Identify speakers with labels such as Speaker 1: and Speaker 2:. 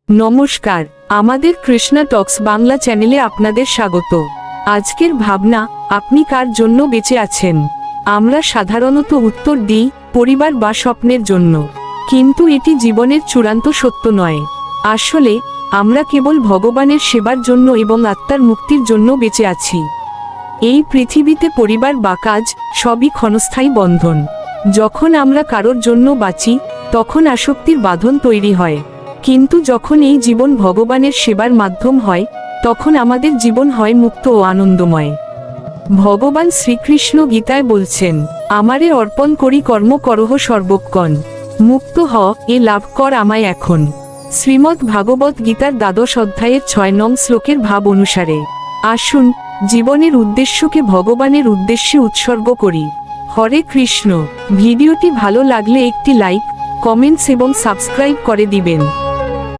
Speaker 1: নমস্কার, আমাদের কৃষ্ণা টক্স বাংলা চ্যানেলে আপনাদের স্বাগত। আজকের ভাবনা, আপনি কার জন্য বেঁচে আছেন? আমরা সাধারণত উত্তর দিই পরিবার বা স্বপ্নের জন্য, কিন্তু এটি জীবনের চূড়ান্ত সত্য নয়। আসলে আমরা কেবল ভগবানের সেবার জন্য এবং আত্মার মুক্তির জন্য বেঁচে আছি। এই পৃথিবীতে পরিবার বা কাজ সবই ক্ষণস্থায়ী বন্ধন। যখন আমরা কারোর জন্য বাঁচি, তখন আসক্তির বাঁধন তৈরি হয়, কিন্তু যখন এই জীবন ভগবানের সেবার মাধ্যম হয়, তখন আমাদের জীবন হয় মুক্ত ও আনন্দময়। ভগবান শ্রীকৃষ্ণ গীতায় বলছেন, আমারে অর্পণ করি কর্ম করহ সর্বক্ষণ, মুক্ত হ এ লাভ কর আমায় এখন। শ্রীমদ্ ভাগবত গীতার ১২ অধ্যায়ের ৬ নং শ্লোকের ভাব অনুসারে আসুন জীবনের উদ্দেশ্যকে ভগবানের উদ্দেশ্যে উৎসর্গ করি। হরে কৃষ্ণ। ভিডিওটি ভালো লাগলে একটি লাইক, কমেন্টস এবং সাবস্ক্রাইব করে দিবেন।